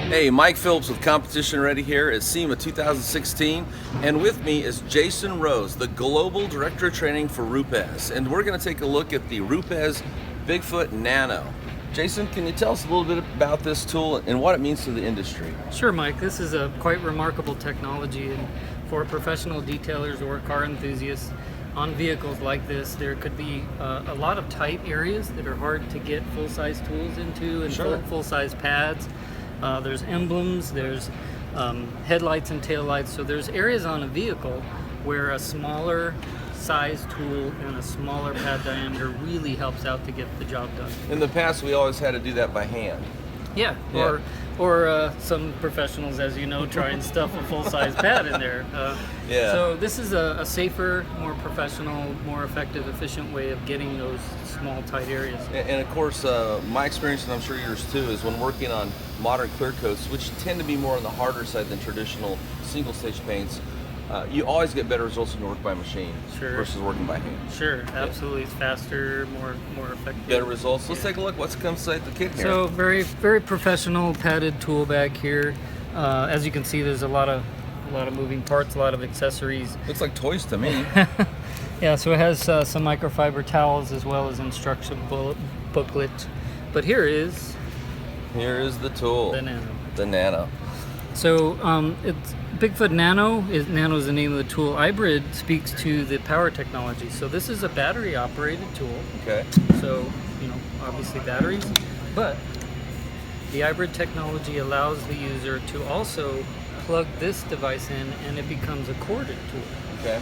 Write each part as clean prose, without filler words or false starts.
Hey, Mike Phillips with Competition Ready here at SEMA 2016, and with me is Jason Rose, the Global Director of Training for Rupes, and we're going to take a look at the Rupes Bigfoot Nano. Jason, can you tell us a little bit about this tool and what it means to the industry? Sure, Mike. This is a quite remarkable technology, and for professional detailers or car enthusiasts on vehicles like this, there could be a lot of tight areas that are hard to get full-size tools into and Sure. full-size pads. There's emblems, there's headlights and taillights, so there's areas on a vehicle where a smaller size tool and a smaller pad diameter really helps out to get the job done. In the past, we always had to do that by hand. Yeah. Or some professionals, as you know, try and stuff a full-size pad in there. Yeah. So this is a safer, more professional, more effective, efficient way of getting those small, tight areas. And of course, my experience, and I'm sure yours too, is when working on modern clear coats, which tend to be more on the harder side than traditional single-stage paints, you always get better results when you work by machine versus working by hand. Sure, absolutely. It's faster, more effective. Better results. Let's take a look. What's comes inside the kit here? So very professional padded tool bag here. As you can see, there's a lot of moving parts, a lot of accessories. Looks like toys to me. Yeah, so it has some microfiber towels as well as instruction booklet. But here is the tool. the Nano. The Nano. So it's BigFoot Nano is the name of the tool. iBrid speaks to the power technology. So this is a battery operated tool. Okay. So, obviously batteries, but the iBrid technology allows the user to also plug this device in and it becomes a corded tool. Okay.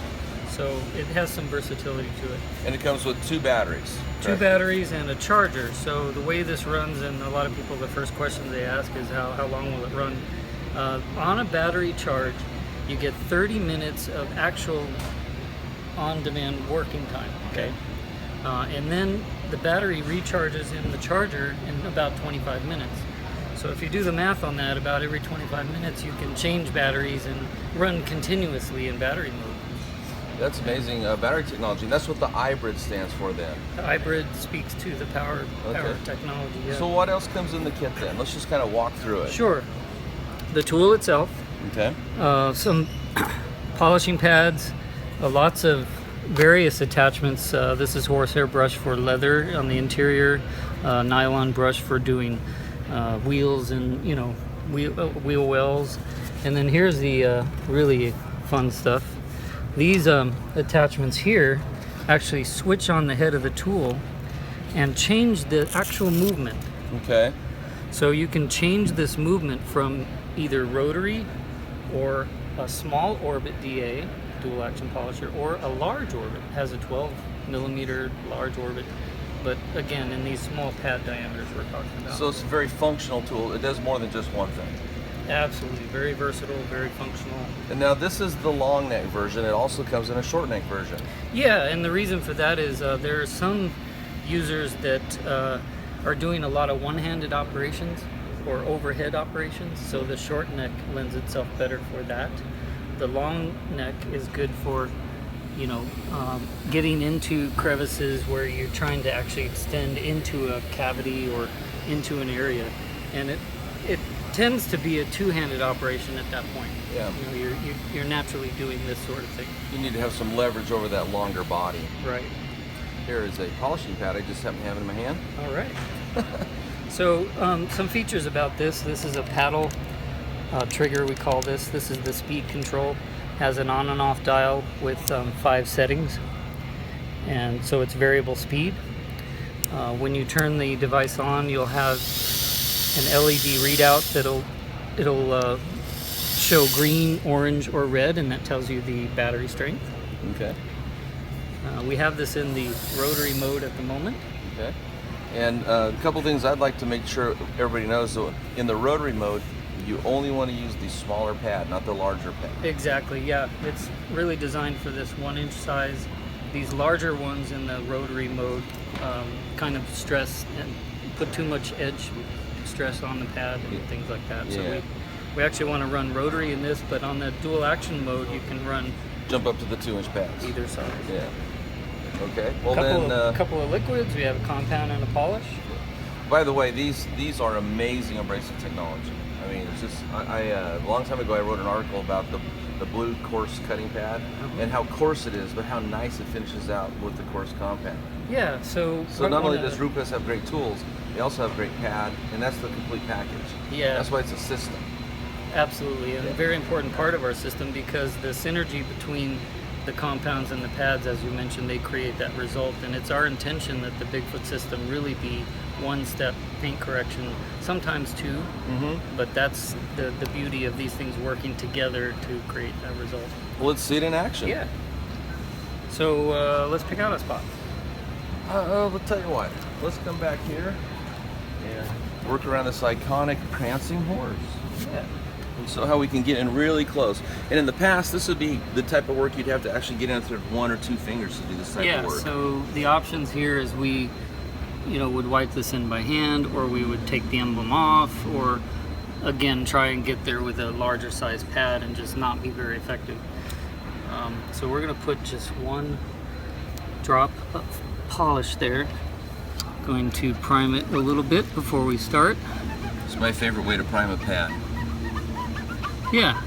So it has some versatility to it. And it comes with two batteries. Two batteries and a charger. So the way this runs, and a lot of people, the first question they ask is how long will it run? On a battery charge, you get 30 minutes of actual on-demand working time. Okay. And then the battery recharges in the charger in about 25 minutes. So if you do the math on that, about every 25 minutes you can change batteries and run continuously in battery mode. That's amazing battery technology. And that's what the iBrid stands for then. The iBrid speaks to the power technology. Yeah. So what else comes in the kit then? Let's just kind of walk through it. Sure. The tool itself. Okay. Some polishing pads, lots of various attachments. This is horsehair brush for leather on the interior, nylon brush for doing wheels and wheel wells, and then here's the really fun stuff. These attachments here actually switch on the head of the tool and change the actual movement. Okay. So you can change this movement from either rotary or a small orbit DA, dual action polisher, or a large orbit. It has a 12 millimeter large orbit, but again, in these small pad diameters we're talking about. So it's a very functional tool. It does more than just one thing. Absolutely, very versatile, very functional. And now this is the long neck version. It also comes in a short neck version. Yeah, and the reason for that is there are some users that are doing a lot of one-handed operations or overhead operations, so the short neck lends itself better for that. The long neck is good for getting into crevices where you're trying to actually extend into a cavity or into an area, and it tends to be a two-handed operation at that point. Yeah. You're naturally doing this sort of thing. You need to have some leverage over that longer body. Right. Here is a polishing pad I just happen to have in my hand. All right. So some features about this. This is a paddle trigger, we call this. This is the speed control. Has an on and off dial with 5 settings, and so it's variable speed. When you turn the device on, you'll have an LED readout it'll show green, orange, or red, and that tells you the battery strength. Okay. We have this in the rotary mode at the moment. Okay. And a couple things I'd like to make sure everybody knows. So in the rotary mode, you only want to use the smaller pad, not the larger pad. Exactly, yeah. It's really designed for this 1-inch size. These larger ones in the rotary mode kind of stress and put too much edge stress on the pad and things like that. So we actually want to run rotary in this, but on the dual action mode, you can run jump up to the 2-inch pads. Either side. Yeah. Okay. Well, couple of liquids. We have a compound and a polish. By the way, these are amazing abrasive technology. I I mean, it's just, a long time ago I wrote an article about the blue coarse cutting pad and how coarse it is, but how nice it finishes out with the coarse compound. Yeah, so not only does Rupes have great tools, they also have great pad, and that's the complete package. Yeah. That's why it's a system. Absolutely, and a very important part of our system, because the synergy between the compounds and the pads, as you mentioned, they create that result. And it's our intention that the Bigfoot system really be one-step paint correction, sometimes two, but that's the beauty of these things working together to create that result. Well, let's see it in action. Yeah. So let's pick out a spot. I'll tell you what. Let's come back here and work around this iconic prancing horse. Yeah. And so how we can get in really close. And in the past, this would be the type of work you'd have to actually get in with one or two fingers to do this type of work. Yeah, so the options here is we would wipe this in by hand, or we would take the emblem off, or again, try and get there with a larger size pad and just not be very effective. So we're gonna put just one drop of polish there. Going to prime it a little bit before we start. It's my favorite way to prime a pad. Yeah,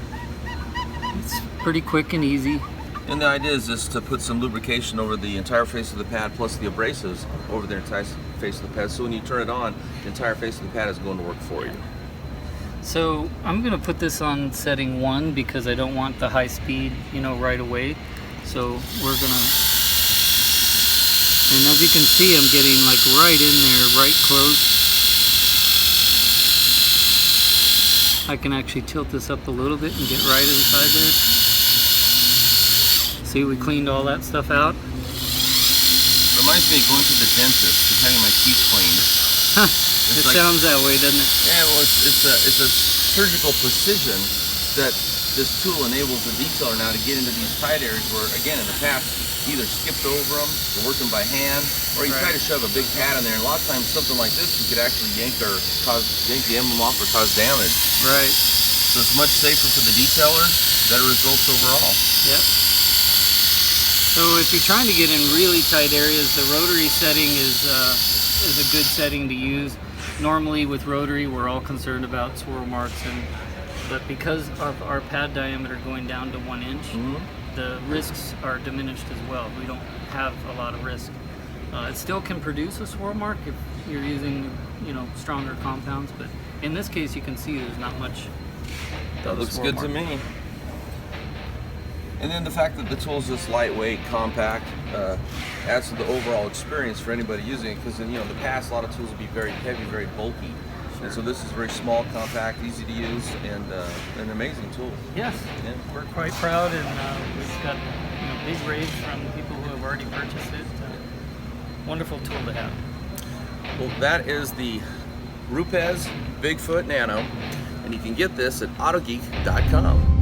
it's pretty quick and easy. And the idea is just to put some lubrication over the entire face of the pad, plus the abrasives over the entire face of the pad. So when you turn it on, the entire face of the pad is going to work for you. So I'm gonna put this on setting 1 because I don't want the high speed, right away. So we're gonna, and as you can see, I'm getting like right in there, right close. I can actually tilt this up a little bit and get right inside there. See, we cleaned all that stuff out. Reminds me of going to the dentist and having my teeth cleaned. It sounds that way, doesn't it? Yeah, well, it's a surgical precision that this tool enables the detailer now to get into these tight areas where, again, in the past, you either skipped over them, or worked them by hand, or you try to shove a big pad in there. And a lot of times, something like this, you could actually yank the emblem off or cause damage. Right. So it's much safer for the detailer, better results overall. Yep. So if you're trying to get in really tight areas, the rotary setting is a good setting to use. Normally with rotary, we're all concerned about swirl marks, but because of our pad diameter going down to 1 inch, the risks are diminished as well. We don't have a lot of risk. It still can produce a swirl mark if you're using, stronger compounds, but in this case, you can see there's not much. That looks good to me. And then the fact that the tool is just lightweight, compact, adds to the overall experience for anybody using it. Because in the past, a lot of tools would be very heavy, very bulky. Sure. And so this is very small, compact, easy to use, and an amazing tool. Yes, yeah. We're quite proud, and we've got big raves from people who have already purchased it. Wonderful tool to have. Well, that is the Rupes Bigfoot Nano, and you can get this at Autogeek.com.